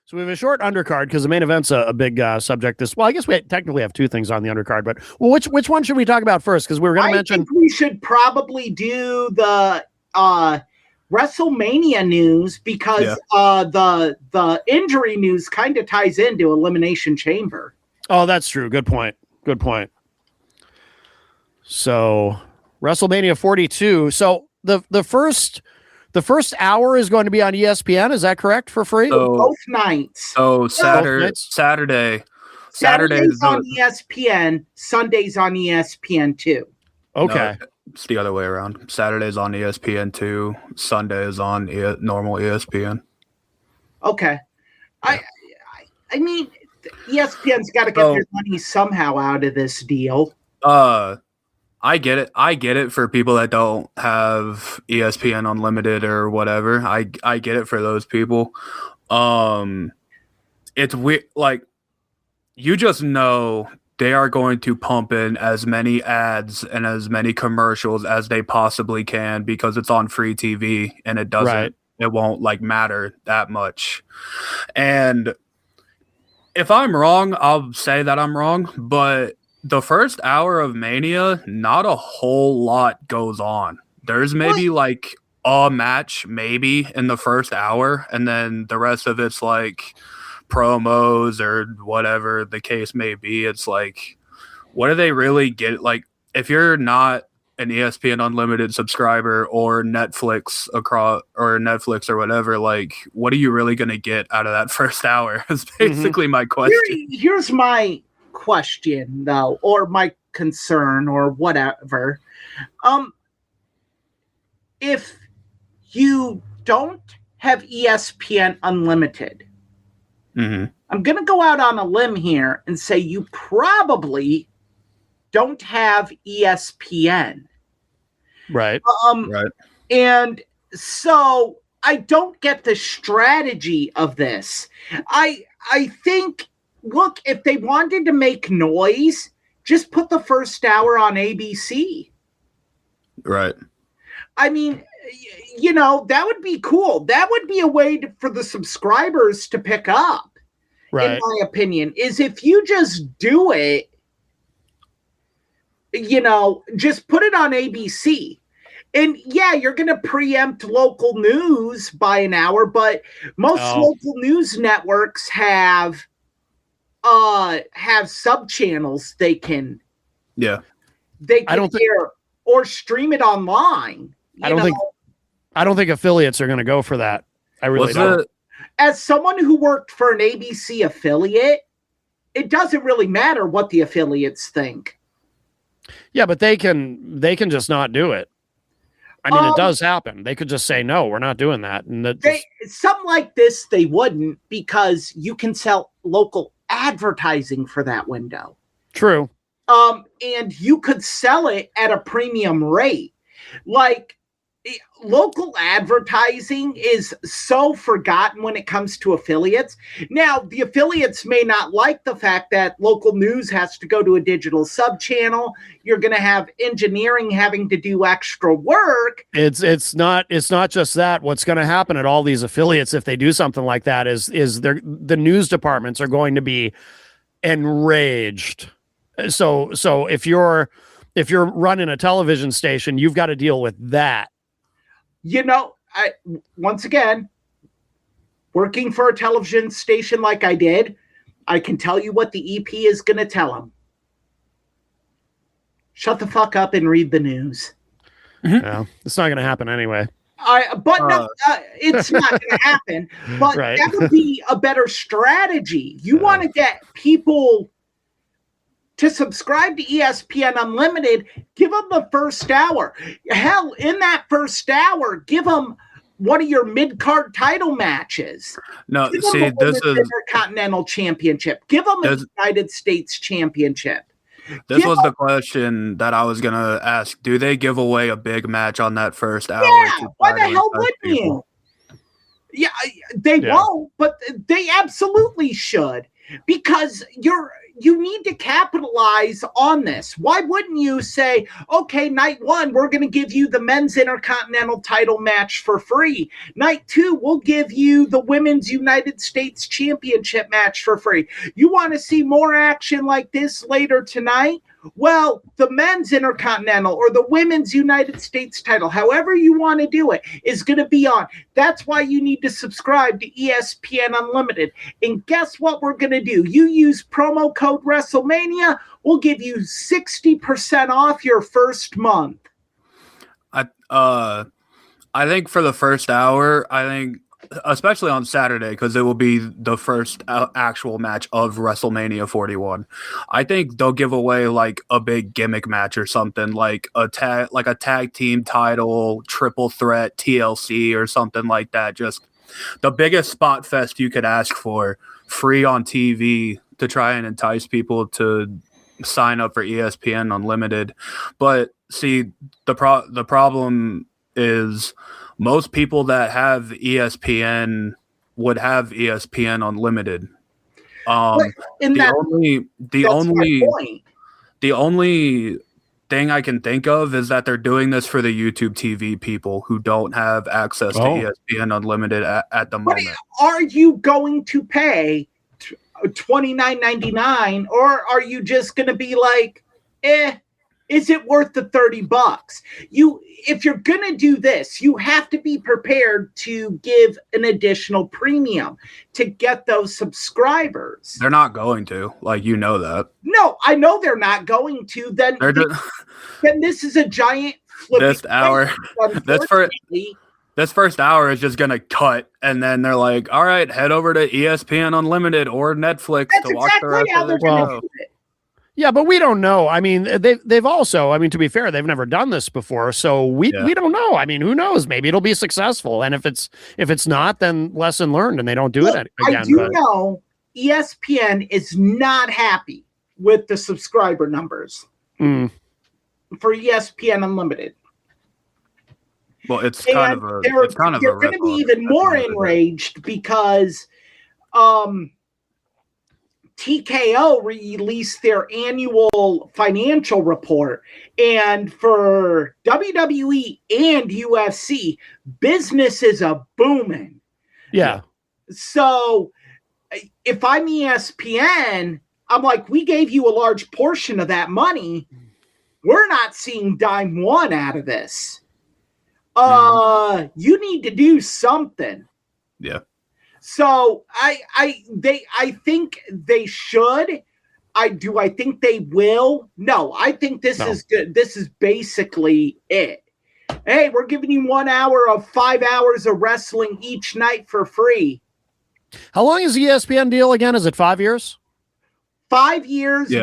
So we have a short undercard because the main event's a big subject. Well, I guess we technically have two things on the undercard, but which one should we talk about first? Because we were going to mention. I think we should probably do the WrestleMania news because the injury news kind of ties into Elimination Chamber. Oh, that's true. Good point. So WrestleMania 42. So the first hour is going to be on ESPN. Is that correct? For free? Both nights. So Saturday Saturday's on ESPN. Sunday's on ESPN too. Okay. No, it's the other way around. Saturday's on ESPN 2. Sunday is on normal ESPN. Okay. I mean, ESPN's got to get their money somehow out of this deal. I get it for people that don't have ESPN Unlimited or whatever. I get it for those people. It's weird. Like, you just know they are going to pump in as many ads and as many commercials as they possibly can because it's on free TV and it won't like matter that much. And if I'm wrong, I'll say that I'm wrong, but the first hour of Mania, not a whole lot goes on. There's maybe like a match maybe in the first hour, and then the rest of it's like promos or whatever the case may be. It's like, what do they really get? Like, if you're not an ESPN Unlimited subscriber or Netflix or whatever, like, what are you really going to get out of that first hour? Is basically my question. Here's my question, though, or my concern, or whatever. If you don't have ESPN Unlimited, I'm going to go out on a limb here and say you probably don't have ESPN. Right. Right. And so I don't get the strategy of this. I think, look, if they wanted to make noise, just put the first hour on ABC. Right. I mean, you know, that would be cool. That would be a way for the subscribers to pick up, in my opinion, is if you just do it, you know, just put it on ABC. And yeah, you're going to preempt local news by an hour, but most local news networks have sub channels they can air or stream it online. I don't think affiliates are going to go for that. I really don't. As someone who worked for an ABC affiliate, it doesn't really matter what the affiliates think. Yeah, but they can just not do it. I mean, it does happen. They could just say, no, we're not doing that. And something like this, they wouldn't, because you can sell local advertising for that window. True. And you could sell it at a premium rate. Like, local advertising is so forgotten when it comes to affiliates. Now, the affiliates may not like the fact that local news has to go to a digital sub channel. You're going to have engineering having to do extra work. It's not just that. What's going to happen at all these affiliates if they do something like that is the news departments are going to be enraged. So if you're running a television station, you've got to deal with that. You know, once again, working for a television station like I did, I can tell you what the EP is going to tell them. Shut the fuck up and read the news. Yeah, it's not going to happen anyway. It's not going to happen. But that would be a better strategy. You want to get people to subscribe to ESPN Unlimited, give them the first hour. Hell, in that first hour, give them one of your mid-card title matches. No, give see, them this is Intercontinental Championship. Give them a United States Championship. This was the question that I was going to ask. Do they give away a big match on that first hour? Yeah, why the hell wouldn't you? Yeah, they won't, but they absolutely should. Because you need to capitalize on this. Why wouldn't you say, okay, night 1, we're going to give you the men's intercontinental title match for free. Night 2, we'll give you the women's United States Championship match for free. You want to see more action like this later tonight? Well, the men's intercontinental or the women's United States title, however you want to do it, is going to be on. That's why you need to subscribe to ESPN Unlimited. And guess what we're going to do? You use promo code WrestleMania, we'll give you 60% off your first month. I think for the first hour, especially on Saturday, because it will be the first actual match of WrestleMania 41. I think they'll give away like a big gimmick match or something, like a tag team title, triple threat, TLC or something like that. Just the biggest spot fest you could ask for, free on TV to try and entice people to sign up for ESPN Unlimited. But see, the problem is, most people that have ESPN would have ESPN Unlimited. The only thing I can think of is that they're doing this for the YouTube TV people who don't have access to ESPN Unlimited at the moment. Are you going to pay $29.99, or are you just going to be like, is it worth the $30? If you're going to do this, you have to be prepared to give an additional premium to get those subscribers. They're not going to, that. No, I know they're not going to. Then this is a giant this first hour is just going to cut, and then they're like, all right, head over to ESPN Unlimited or Netflix to watch the rest of the show. Yeah, but we don't know. I mean, they've also, I mean, to be fair, they've never done this before, so we don't know. I mean, who knows? Maybe it'll be successful, and if it's not, then lesson learned, and they don't do it again. I do know ESPN is not happy with the subscriber numbers for ESPN Unlimited. Well, they're going to be even more enraged because TKO released their annual financial report, and for WWE and UFC, business is a booming. Yeah. So if I'm ESPN, I'm like, we gave you a large portion of that money. We're not seeing dime one out of this. You need to do something. Yeah. So I think they should. I think they will? No, I think this is good. This is basically it. Hey, we're giving you 1 hour of 5 hours of wrestling each night for free. How long is the ESPN deal again? Is it 5 years? 5 years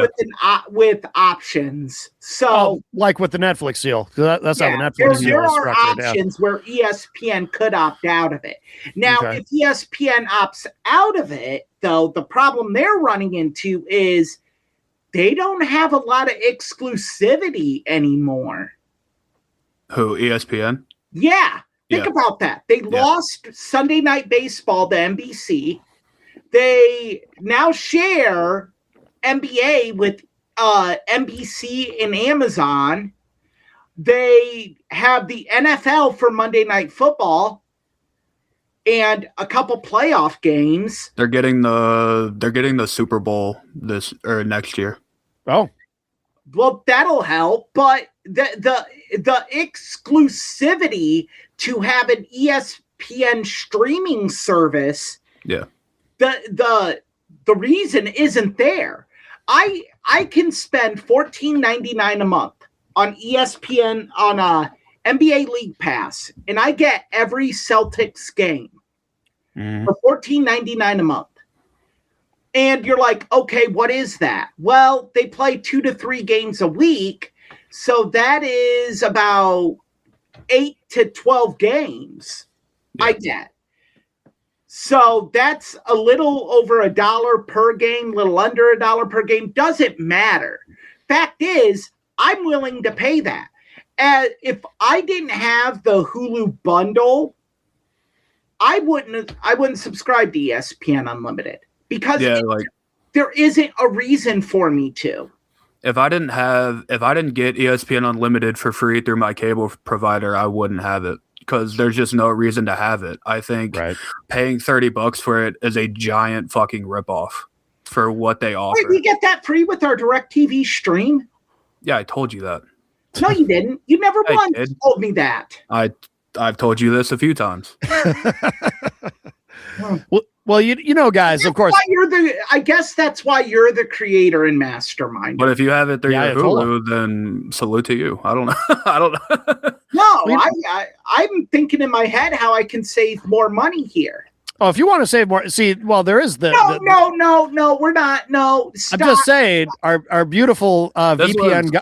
with options. So, like with the Netflix deal, that's how the Netflix deal is structured. There are options where ESPN could opt out of it. Now, if ESPN opts out of it, though, the problem they're running into is they don't have a lot of exclusivity anymore. Who, ESPN? Yeah. Think about that. They lost Sunday Night Baseball to NBC. They now share NBA with NBC and Amazon. They have the NFL for Monday Night Football and a couple playoff games. They're getting the Super Bowl next year. Oh, well, that'll help. But the exclusivity to have an ESPN streaming service, the reason isn't there. I can spend $14.99 a month on ESPN on a NBA League Pass, and I get every Celtics game for $14.99 a month. And you're like, okay, what is that? Well, they play 2 to 3 games a week, so that is about 8 to 12 games I get. So that's a little over $1 per game, little under $1 per game. Doesn't matter. Fact is, I'm willing to pay that. If I didn't have the Hulu bundle, I wouldn't subscribe to ESPN Unlimited because there isn't a reason for me to. If I didn't get ESPN Unlimited for free through my cable provider, I wouldn't have it because there's just no reason to have it. I think paying $30 for it is a giant fucking ripoff for what they offer. Wait, we get that free with our DirecTV stream? Yeah, I told you that. No, you didn't. You never once told me that. I've told you this a few times. Well, you know, guys, of course. I guess that's why you're the creator and mastermind. But if you have it through your Hulu, then salute to you. I don't know. I don't know. No, I'm thinking in my head how I can save more money here. Oh, if you want to save more, see, well, there is No, we're not. No, stop. I'm just saying, our beautiful VPN,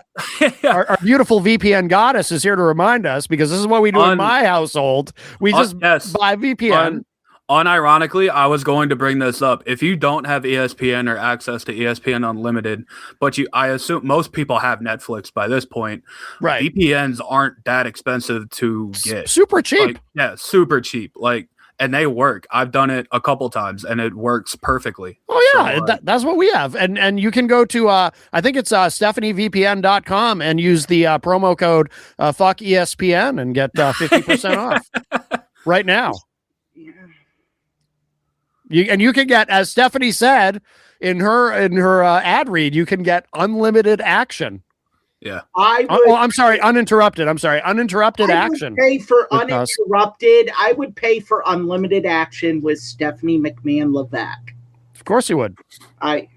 our beautiful VPN goddess is here to remind us, because this is what we do in my household. We just buy VPN. Unironically, I was going to bring this up. If you don't have ESPN or access to ESPN Unlimited, but I assume most people have Netflix by this point, right? VPNs aren't that expensive to get. Super cheap. Super cheap. And they work. I've done it a couple times, and it works perfectly. Oh yeah, so, that's what we have. And you can go to I think it's StephanieVPN.com and use the promo code fuck ESPN and get 50% off right now. You can get, as Stephanie said in her ad read, you can get unlimited action. Yeah. I'm sorry, uninterrupted. I'm sorry, uninterrupted action. Pay for uninterrupted. I would pay for unlimited action with Stephanie McMahon Levesque. Of course you would. I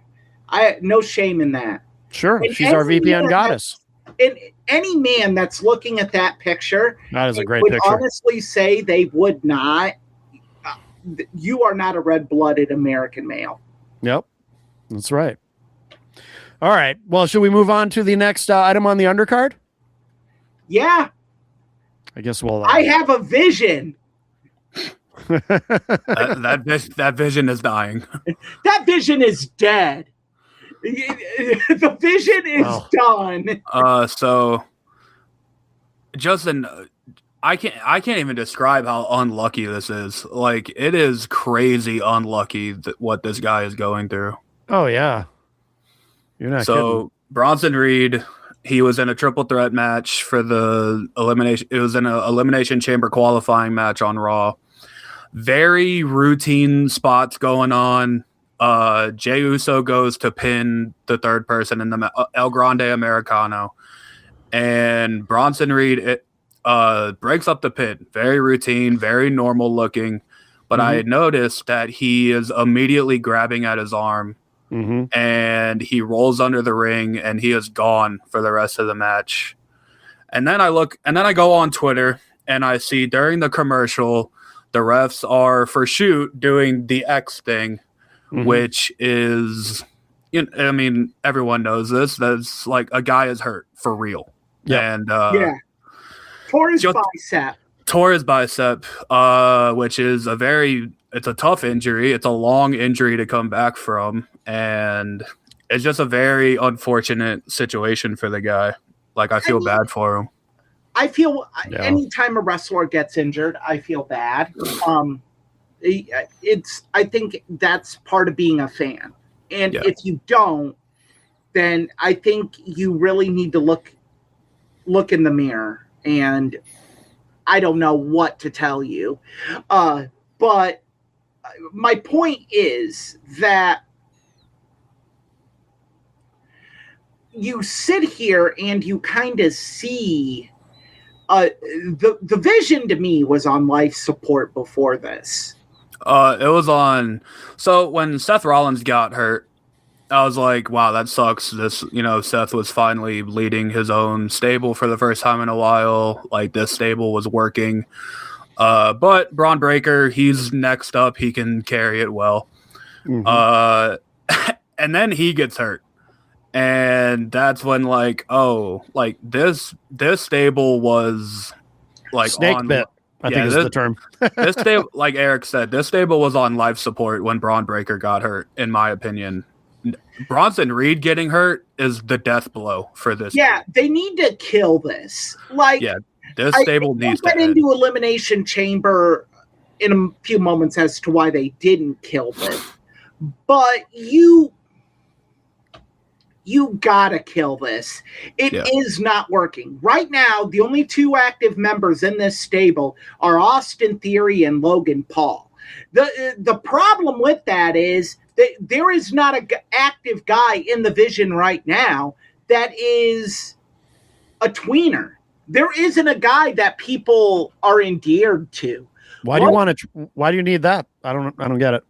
no shame in that. Sure, and she's our VPN goddess. And any man that's looking at that picture, that is a great would picture. Honestly, say they would not. You are not a red-blooded American male. Yep, that's right. All right. Well, should we move on to the next item on the undercard? Yeah. I guess we'll. I have a vision. that vision is dying. That vision is dead. The vision is done. So, Justin, I can't even describe how unlucky this is. Like, it is crazy unlucky what this guy is going through. Oh yeah. You're not kidding. Bronson Reed, he was in a triple threat match for the elimination. It was in an elimination chamber qualifying match on Raw. Very routine spots going on. Jey Uso goes to pin the third person in the El Grande Americano, and Bronson Reed breaks up the pin. Very routine, very normal looking. But I had noticed that he is immediately grabbing at his arm. And he rolls under the ring, and he is gone for the rest of the match. And then I go on Twitter, and I see during the commercial, the refs are for shoot doing the X thing, which is, I mean, everyone knows this. That's like a guy is hurt for real. Yep. And tore his bicep, which is it's a tough injury. It's a long injury to come back from. And it's just a very unfortunate situation for the guy. Like, I feel bad for him. I feel anytime a wrestler gets injured, I feel bad. I think that's part of being a fan. And if you don't, then I think you really need to look in the mirror. And I don't know what to tell you. But my point is that you sit here and you kind of see the vision to me was on life support before this. It was on. So when Seth Rollins got hurt, I was like, wow, that sucks. Seth was finally leading his own stable for the first time in a while. Like, this stable was working. But Braun Breaker, he's next up. He can carry it well. And then he gets hurt. And that's when, this stable was like snake bit. I think is the term. This stable, like Eric said, this stable was on life support when Braun Breaker got hurt. In my opinion, Bronson Reed getting hurt is the death blow for this. Yeah, they need to kill this. This stable needs to get into Elimination Chamber in a few moments as to why they didn't kill this, but you gotta kill this. It is not working. Right now, the only two active members in this stable are Austin Theory and Logan Paul. The problem with that is that there is not an active guy in the Vision right now that is a tweener. There isn't a guy that people are endeared to. Why do you want to? Why do you need that? I don't get it.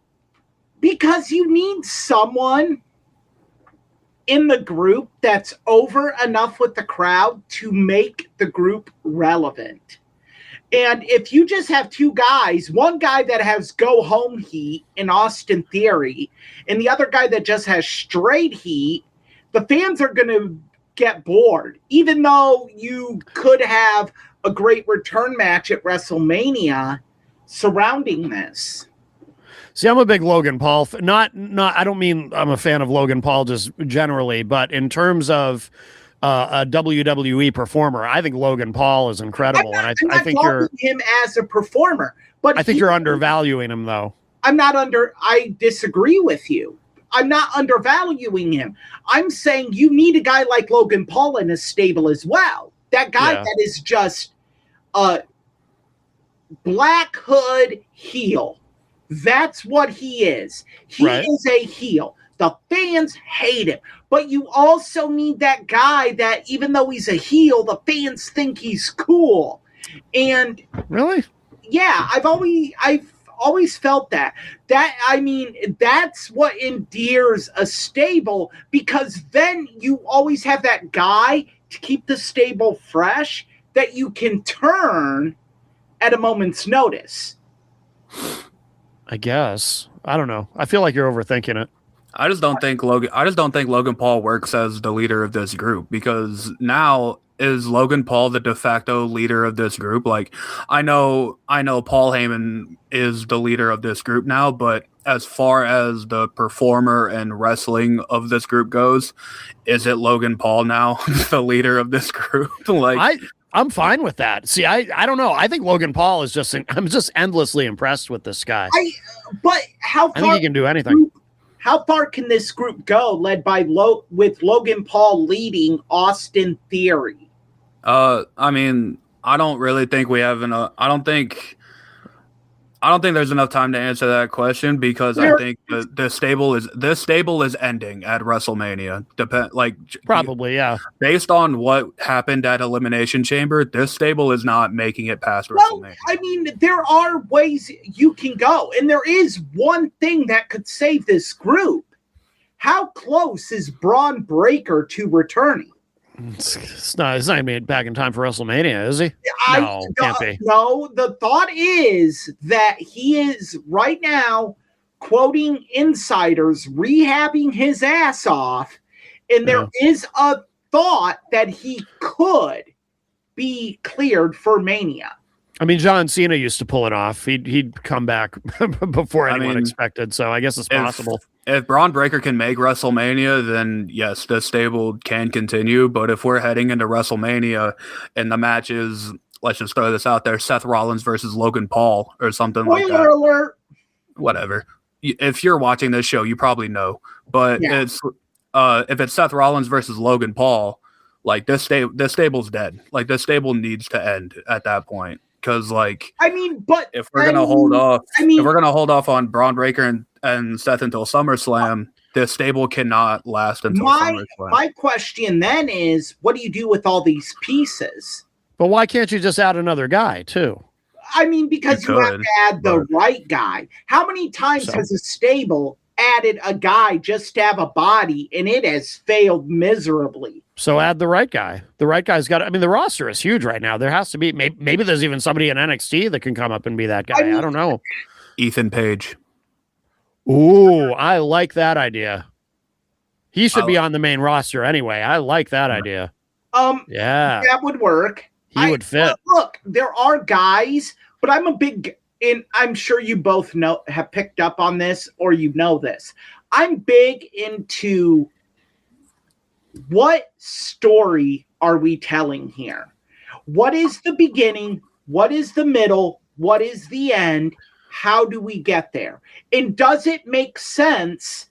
Because you need someone in the group that's over enough with the crowd to make the group relevant. And if you just have two guys, one guy that has go home heat in Austin Theory, and the other guy that just has straight heat, the fans are going to get bored. Even though you could have a great return match at WrestleMania surrounding this. See, I'm a big Logan Paul. Not. I don't mean I'm a fan of Logan Paul just generally, but in terms of a WWE performer, I think Logan Paul is incredible, I think you're him as a performer. But I think you're undervaluing him, though. I disagree with you. I'm not undervaluing him. I'm saying you need a guy like Logan Paul in a stable as well. That guy that is just a black hood heel. That's what he is. He is a heel. The fans hate him. But you also need that guy that, even though he's a heel, the fans think he's cool. And really? Yeah, I've always felt that. That's what endears a stable, because then you always have that guy to keep the stable fresh that you can turn at a moment's notice. I guess. I don't know. I feel like you're overthinking it. I just don't think Logan Paul works as the leader of this group, because now is Logan Paul the de facto leader of this group? Like, I know Paul Heyman is the leader of this group now, but as far as the performer and wrestling of this group goes, is it Logan Paul now the leader of this group? Like, I'm fine with that. See, I don't know. I think Logan Paul is I'm just endlessly impressed with this guy. But how far? I think he can do anything. How far can this group go, led by with Logan Paul leading Austin Theory? I mean, I don't really think we have enough. I don't think there's enough time to answer that question, because I think this stable is ending at WrestleMania. Probably, yeah. Based on what happened at Elimination Chamber, this stable is not making it past WrestleMania. I mean, there are ways you can go, and there is one thing that could save this group. How close is Braun Breaker to returning? It's not even back in time for WrestleMania, is he? Can't be. No, the thought is that he is right now, quoting insiders, rehabbing his ass off, and there is a thought that he could be cleared for Mania. I mean, John Cena used to pull it off. He'd come back before anyone expected, so I guess it's possible. If Braun Breaker can make WrestleMania, then yes, the stable can continue. But if we're heading into WrestleMania and the match is, let's just throw this out there, Seth Rollins versus Logan Paul or something like that. Spoiler alert. Whatever. If you're watching this show, you probably know. But it's if it's Seth Rollins versus Logan Paul, like this stable's dead. Like this stable needs to end at that point. Because if we're gonna hold off on Braun Breaker and Seth until SummerSlam, this stable cannot last until SummerSlam. My question then is, what do you do with all these pieces? But why can't you just add another guy too? I mean, because you have to add the right guy. How many times has a stable added a guy just to have a body, and it has failed miserably? So add the right guy. The right guy's got. I mean, the roster is huge right now. There has to be. Maybe there's even somebody in NXT that can come up and be that guy. I don't know. Ethan Page. Ooh, I like that idea. He should be on the main roster anyway. I like that idea. Yeah, that would work. He would fit. Look, there are guys, but I'm a big. And I'm sure you both have picked up on this, or you know this. I'm big into what story are we telling here? What is the beginning? What is the middle? What is the end? How do we get there? And does it make sense?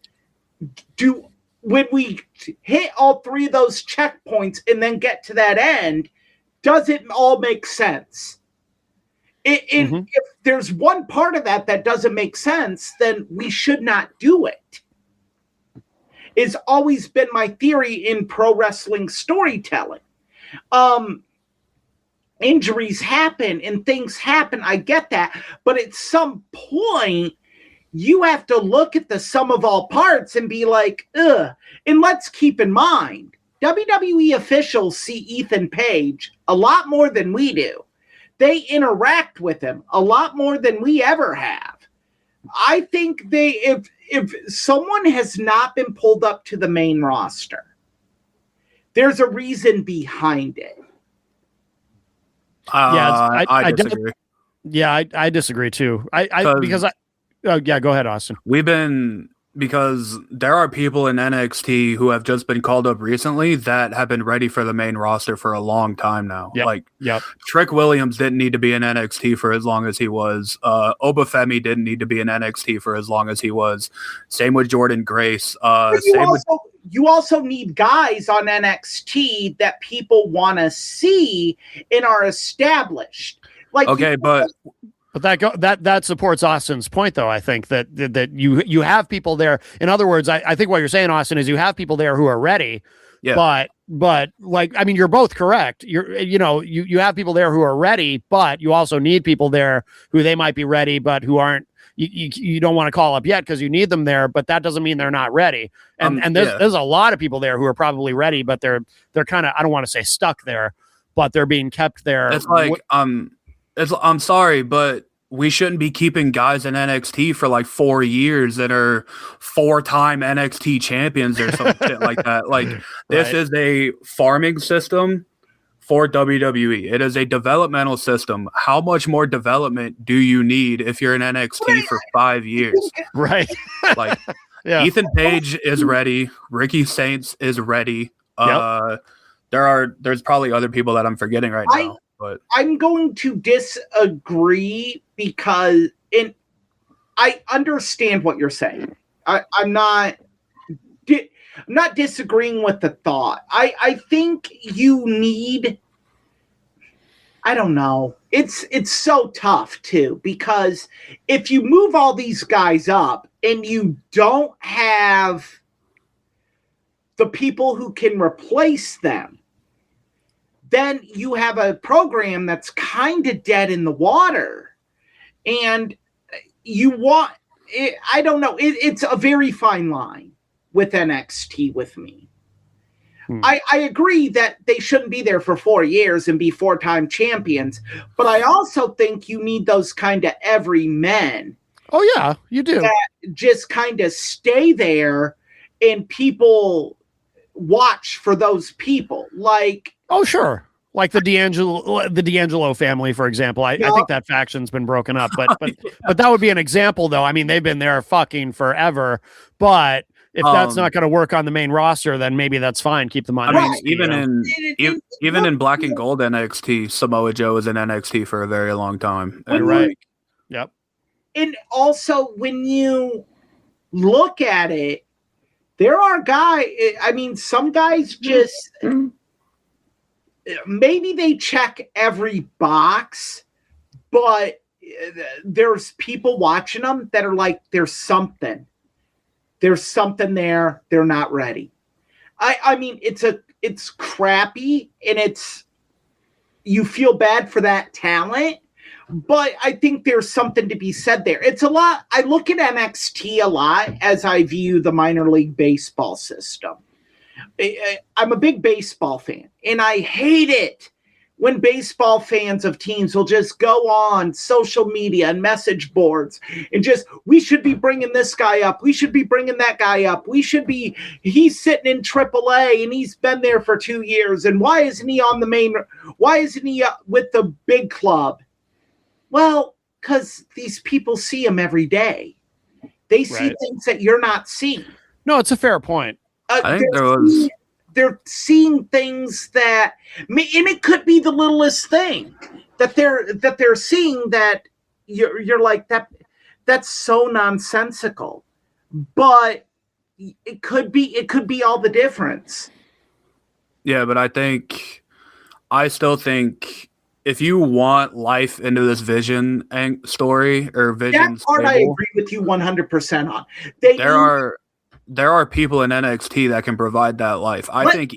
when we hit all three of those checkpoints and then get to that end, does it all make sense? If there's one part of that doesn't make sense, then we should not do it. It's always been my theory in pro wrestling storytelling. Injuries happen and things happen. I get that. But at some point, you have to look at the sum of all parts and be like, ugh. And let's keep in mind, WWE officials see Ethan Page a lot more than we do. They interact with him a lot more than we ever have. I think if someone has not been pulled up to the main roster, there's a reason behind it. I disagree. I disagree too. Go ahead, Austin. Because there are people in NXT who have just been called up recently that have been ready for the main roster for a long time now. Trick Williams didn't need to be in NXT for as long as he was. Obafemi didn't need to be in NXT for as long as he was. Same with Jordan Grace. You also need guys on NXT that people want to see and are established. But that supports Austin's point, though. I think that you have people there. In other words, I think what you're saying, Austin, is you have people there who are ready. Yeah. But you're both correct. You have people there who are ready, but you also need people there who they might be ready, but who aren't. You don't want to call up yet because you need them there, but that doesn't mean they're not ready. And there's a lot of people there who are probably ready, but they're kind of, I don't want to say stuck there, but they're being kept there. It's like I'm sorry, but we shouldn't be keeping guys in NXT for like 4 years that are 4-time NXT champions or something like that. Like this is a farming system for WWE. It is a developmental system. How much more development do you need if you're in NXT for 5 years? Right. Like Ethan Page is ready. Ricky Saints is ready. There's probably other people that I'm forgetting right now. But I'm going to disagree because I understand what you're saying. I'm not disagreeing with the thought. I think you need, I don't know. It's so tough too, because if you move all these guys up and you don't have the people who can replace them, then you have a program that's kind of dead in the water. And you want, I don't know, it's a very fine line with NXT with me. I agree that they shouldn't be there for 4 years and be 4-time champions, but I also think you need those kind of everymen. Oh, yeah, you do. That just kind of stay there and people watch for those people. Like, oh, sure. Like the D'Angelo family, for example. I think that faction's been broken up, but that would be an example, though. I mean, they've been there fucking forever. But if that's not going to work on the main roster, then maybe that's fine. Keep them on. I mean, even in Black and Gold NXT, Samoa Joe was in NXT for a very long time. Right. Yep. And also, when you look at it, there are guys. I mean, some guys just. Maybe they check every box, but there's people watching them that are like, there's something there. They're not ready. I mean, it's crappy and you feel bad for that talent, but I think there's something to be said there. It's a lot. I look at NXT a lot as I view the minor league baseball system. I'm a big baseball fan, and I hate it when baseball fans of teams will just go on social media and message boards and just, we should be bringing this guy up. We should be bringing that guy up. He's sitting in AAA and he's been there for 2 years. And why isn't he with the big club? Well, because these people see him every day. They see things that you're not seeing. No, it's a fair point. I think they're seeing things that, and it could be the littlest thing that they're seeing that you're like, that's so nonsensical. But it could be all the difference. Yeah, but I still think if you want life into this Vision story or Vision That part I agree with you 100% on. There are people in NXT that can provide that life. I think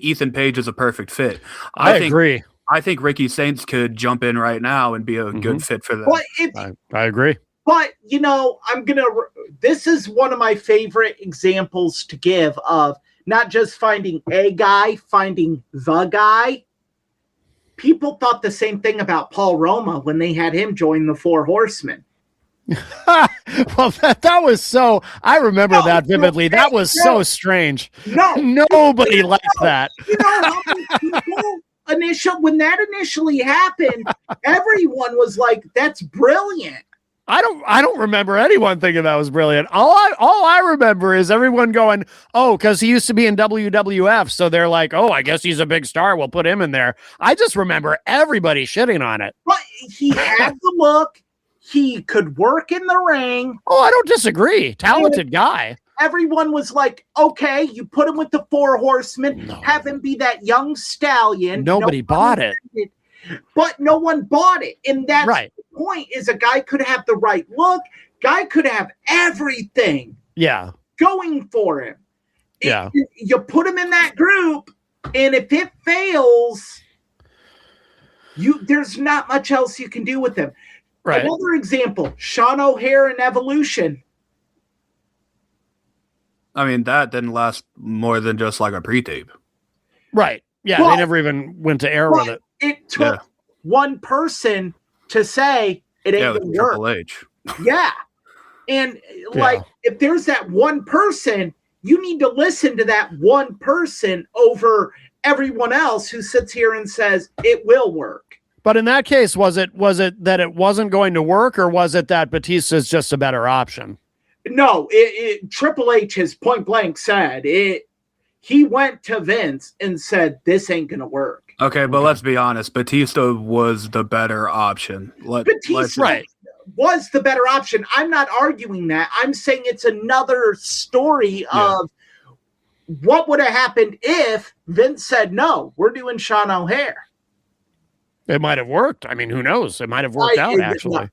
Ethan Page is a perfect fit. I agree. I think Ricky Saints could jump in right now and be a good fit for them. I agree. But, this is one of my favorite examples to give of not just finding a guy, finding the guy. People thought the same thing about Paul Roma when they had him join the Four Horsemen. Well, that was so. I remember that vividly. That was so strange. Nobody liked that. How many people when that initially happened, everyone was like, "That's brilliant." I don't remember anyone thinking that was brilliant. All I remember is everyone going, "Oh, because he used to be in WWF," so they're like, "Oh, I guess he's a big star. We'll put him in there." I just remember everybody shitting on it. But he had the look. He could work in the ring. Oh, I don't disagree. Talented guy. Everyone was like, "Okay, you put him with the Four Horsemen, have him be that young stallion." Nobody bought it. But no one bought it. And that's right. The point is a guy could have the right look. Guy could have everything going for him. Yeah. You put him in that group, and if it fails, there's not much else you can do with him. Right. Another example, Sean O'Haire in Evolution. I mean, that didn't last more than just like a pre-tape. Right. Yeah, they never even went to air with it. It took one person to say it ain't gonna work. Triple H. Yeah. And if there's that one person, you need to listen to that one person over everyone else who sits here and says it will work. But in that case, was it that it wasn't going to work, or was it that Batista's just a better option? No, Triple H has point blank said it. He went to Vince and said, "This ain't gonna work." Okay, but let's be honest. Batista was the better option. Batista was the better option. I'm not arguing that. I'm saying it's another story of what would have happened if Vince said, "No, we're doing Sean O'Haire." It might have worked. I mean, who knows? It might have worked out, actually.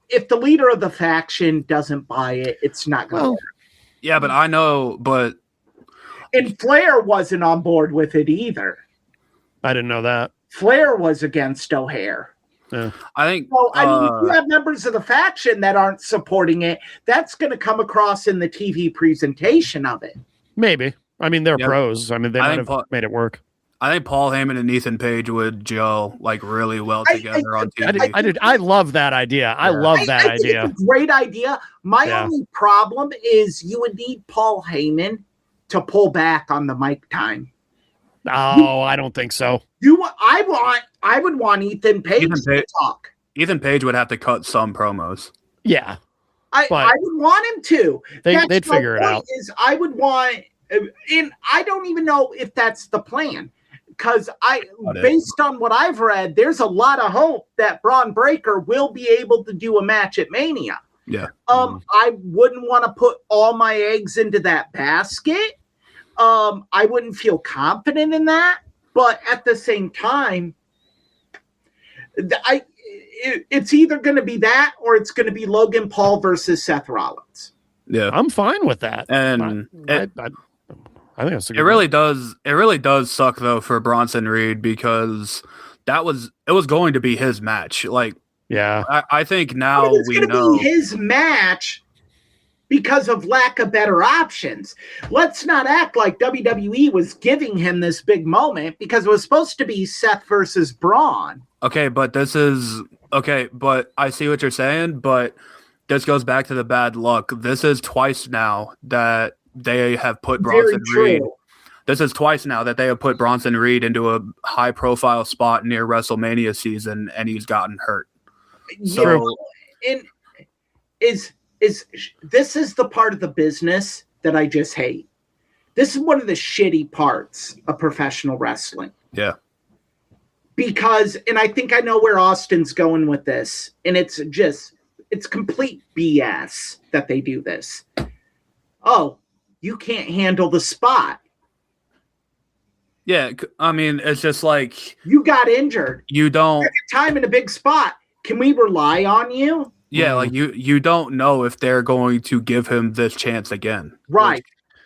If the leader of the faction doesn't buy it, it's not going to work. Yeah, but I know, but... And Flair wasn't on board with it either. I didn't know that. Flair was against O'Haire. Yeah. I think... So, I mean, if you have members of the faction that aren't supporting it, that's going to come across in the TV presentation of it. Maybe. I mean, they're pros. I mean, they might have made it work. I think Paul Heyman and Ethan Page would gel like really well together on TV. I love that idea. I love that idea. It's a great idea. My only problem is you would need Paul Heyman to pull back on the mic time. Oh, I don't think so. I would want Ethan Page to talk. Ethan Page would have to cut some promos. Yeah. I would want him to. They'd figure it out. I would want, and I don't even know if that's the plan. Because based on what I've read, there's a lot of hope that Braun Breaker will be able to do a match at Mania. Yeah. I wouldn't want to put all my eggs into that basket. I wouldn't feel confident in that. But at the same time, it's either going to be that or it's going to be Logan Paul versus Seth Rollins. Yeah, I'm fine with that. And I think that's it really does suck though for Bronson Reed because it was going to be his match. Like, I think now we know be his match because of lack of better options. Let's not act like WWE was giving him this big moment because it was supposed to be Seth versus Braun. Okay, but I see what you're saying, but this goes back to the bad luck. This is twice now that they have put Bronson Reed. This is twice now that they have put Bronson Reed into a high-profile spot near WrestleMania season, and he's gotten hurt. This is the part of the business that I just hate. This is one of the shitty parts of professional wrestling. Yeah. Because, and I think I know where Austin's going with this, and it's complete BS that they do this. Oh, you can't handle the spot. Yeah, I mean, it's just like you got injured. You don't time in a big spot. Can we rely on you? Yeah, like you don't know if they're going to give him this chance again. Right.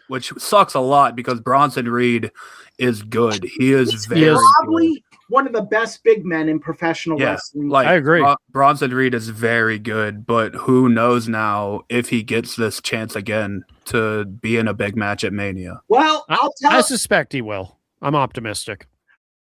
Which sucks a lot because Bronson Reed is good. He's probably good. One of the best big men in professional wrestling. I agree. Bronson Reed is very good, but who knows now if he gets this chance again to be in a big match at Mania. Well, I suspect he will. I'm optimistic.